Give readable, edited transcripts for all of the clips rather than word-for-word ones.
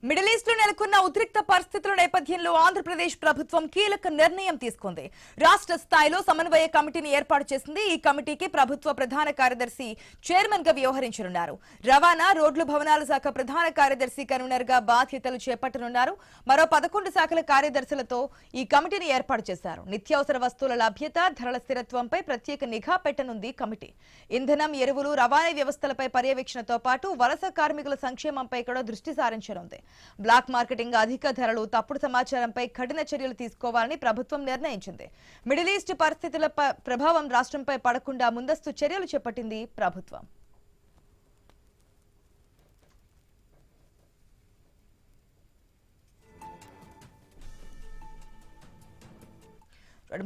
Middle east లో నెలకొన్న ఉద్రిక్త పరిస్థితుల నేపథ్యంలో ఆంధ్రప్రదేశ్ ప్రభుత్వం కీలక నిర్ణయం తీసుకుంది. రాష్ట్ర స్థాయిలో సమన్వయ కమిటీని ఏర్పాటు చేసింది. ఈ కమిటీకి ప్రభుత్వ ప్రధాన కార్యదర్శి చైర్మన్ గా వ్యవహరించనున్నారు. రవాణా, రోడ్లు, భవనాల శాఖ ప్రధాన కార్యదర్శి కన్వీనర్ గా బాధ్యతలు చేపట్టనున్నారు. మరో 11 శాఖల కార్యదర్శులతో ఈ కమిటీని ఏర్పాటు చేశారు. నిత్యావసర వస్తువుల లభ్యత, ధరల స్థిరత్వంపై ప్రత్యేక నిఘా పెట్టనుంది కమిటీ. ఇంధనం, ఎరువులు, రవాణా వ్యవస్థలపై పర్యవేక్షణతో పాటు వలస కార్మికుల సంక్షేమంపై కూడా దృష్టి సారించనుంది. బ్లాక్ మార్కెటింగ్, అధిక ధరలు, తప్పుడు సమాచారంపై కఠిన చర్యలు తీసుకోవాలని ప్రభుత్వం నిర్ణయించింది. మిడిల్ ఈస్ట్ పరిస్థితుల ప్రభావం రాష్ట్రంపై పడకుండా ముందస్తు చర్యలు చేపట్టింది ప్రభుత్వం.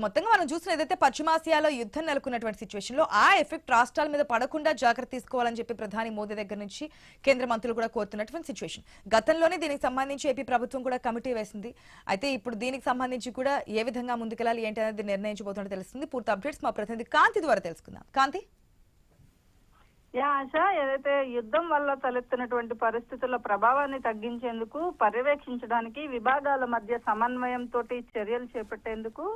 మొత్తంగా మనం చూసిన ఏదైతే పశ్చిమాసియాలో యుద్ధం నెలకొన్నటువంటి సిచ్యువేషన్ లో ఆ ఎఫెక్ట్ రాష్ట్రాల మీద పడకుండా జాగ్రత్త తీసుకోవాలని చెప్పి ప్రధాని మోదీ దగ్గర నుంచి కేంద్ర మంత్రులు కూడా కోరుతున్నటువంటి సిచ్యువేషన్. గతంలోనే దీనికి సంబంధించి ఏపీ ప్రభుత్వం కూడా కమిటీ వేసింది. అయితే ఇప్పుడు దీనికి సంబంధించి కూడా ఏ విధంగా ముందుకెళ్ళాలి ఏంటి అనేది నిర్ణయించబోతున్నట్టు తెలుస్తుంది. పూర్తి అప్డేట్స్ మా ప్రతినిధి కాంతి ద్వారా తెలుసుకుందాం. కాంతి, ఆశ, ఏదైతే యుద్ధం వల్ల తలెత్తినటువంటి పరిస్థితుల ప్రభావాన్ని తగ్గించేందుకు, పర్యవేక్షించడానికి విభాగాల మధ్య సమన్వయంతో చర్యలు చేపట్టేందుకు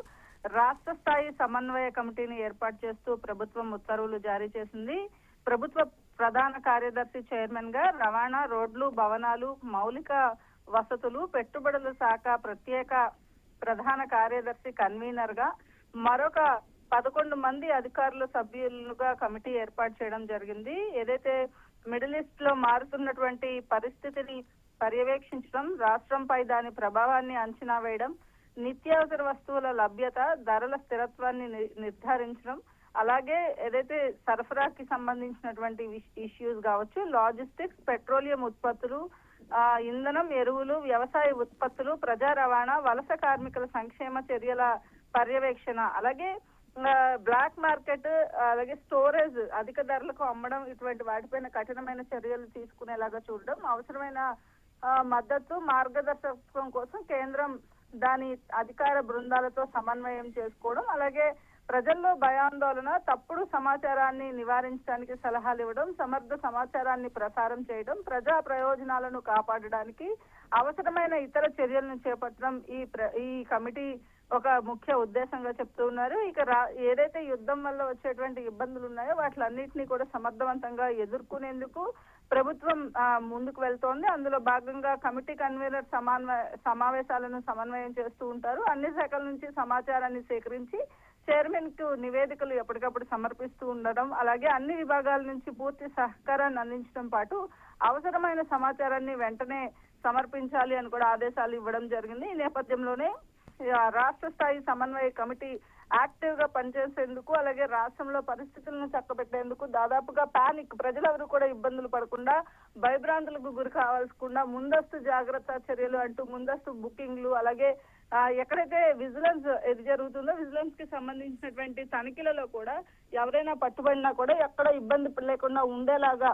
రాష్ట్ర స్థాయి సమన్వయ కమిటీని ఏర్పాటు చేస్తూ ప్రభుత్వం ఉత్తర్వులు జారీ చేసింది. ప్రభుత్వ ప్రధాన కార్యదర్శి చైర్మన్ గా రవాణా, రోడ్లు, భవనాలు, మౌలిక వసతులు, పెట్టుబడుల శాఖ ప్రత్యేక ప్రధాన కార్యదర్శి కన్వీనర్ గా మరొక 11 మంది అధికారుల సభ్యులుగా కమిటీ ఏర్పాటు చేయడం జరిగింది. ఏదైతే మిడిల్ ఈస్ట్ లో మారుతున్నటువంటి పరిస్థితిని పర్యవేక్షించడం, రాష్ట్రంపై దాని ప్రభావాన్ని అంచనా వేయడం, నిత్యావసర వస్తువుల లభ్యత, ధరల స్థిరత్వాన్ని నిర్ధారించడం, అలాగే ఏదైతే సరఫరాకి సంబంధించినటువంటి ఇష్యూస్ కావచ్చు, లాజిస్టిక్స్, పెట్రోలియం ఉత్పత్తులు, ఇంధనం, ఎరువులు, వ్యవసాయ ఉత్పత్తులు, ప్రజా రవాణా, వలస కార్మికుల సంక్షేమ చర్యల పర్యవేక్షణ, అలాగే బ్లాక్ మార్కెట్, అలాగే స్టోరేజ్, అధిక ధరలకు అమ్మడం, ఇటువంటి వాటిపైన కఠినమైన చర్యలు తీసుకునేలాగా చూడడం, అవసరమైన మద్దతు, మార్గదర్శకత్వం కోసం కేంద్రం దాని అధికార బృందాలతో సమన్వయం చేసుకోవడం, అలాగే ప్రజల్లో భయాందోళన, తప్పుడు సమాచారాన్ని నివారించడానికి సలహాలు ఇవ్వడం, సమర్థ సమాచారాన్ని ప్రసారం చేయడం, ప్రజా ప్రయోజనాలను కాపాడడానికి అవసరమైన ఇతర చర్యలను చేపట్టడం ఈ కమిటీ ఒక ముఖ్య ఉద్దేశంగా చెప్తూ ఉన్నారు. ఇక ఏదైతే యుద్ధం వల్ల వచ్చేటువంటి ఇబ్బందులు ఉన్నాయో వాటిలన్నింటినీ కూడా సమర్థవంతంగా ఎదుర్కొనేందుకు ప్రభుత్వం ముందుకు వెళ్తోంది. అందులో భాగంగా కమిటీ కన్వీనర్ సమావేశాలను సమన్వయం చేస్తూ ఉంటారు. అన్ని శాఖల నుంచి సమాచారాన్ని సేకరించి చైర్మన్ కు నివేదికలు ఎప్పటికప్పుడు సమర్పిస్తూ ఉండడం, అలాగే అన్ని విభాగాల నుంచి పూర్తి సహకారాన్ని అందించడం పాటు అవసరమైన సమాచారాన్ని వెంటనే సమర్పించాలి అని కూడా ఆదేశాలు ఇవ్వడం జరిగింది. ఈ నేపథ్యంలోనే రాష్ట్ర స్థాయి సమన్వయ కమిటీ యాక్టివ్ గా పనిచేసేందుకు, అలాగే రాష్ట్రంలో పరిస్థితులను చక్కబెట్టేందుకు దాదాపుగా పానిక్, ప్రజలెవరూ కూడా ఇబ్బందులు పడకుండా, భయభ్రాంతులకు గురి కావాల్సకుండా ముందస్తు జాగ్రత్త చర్యలు అంటూ ముందస్తు బుకింగ్లు, అలాగే ఎక్కడైతే విజిలెన్స్ ఇది జరుగుతుందో విజిలెన్స్ కి సంబంధించినటువంటి తనిఖీలలో కూడా ఎవరైనా పట్టుబడినా కూడా ఎక్కడ ఇబ్బంది లేకుండా ఉండేలాగా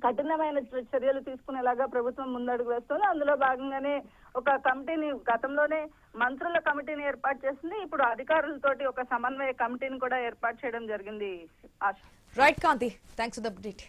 కఠినమైన చర్యలు తీసుకునేలాగా ప్రభుత్వం ముందడుగు వేస్తుంది. అందులో భాగంగానే ఒక కమిటీని గతంలోనే మంత్రుల కమిటీని ఏర్పాటు చేసింది. ఇప్పుడు అధికారులతోటి ఒక సమన్వయ కమిటీని కూడా ఏర్పాటు చేయడం జరిగింది. Right Kanthi, thanks for the update.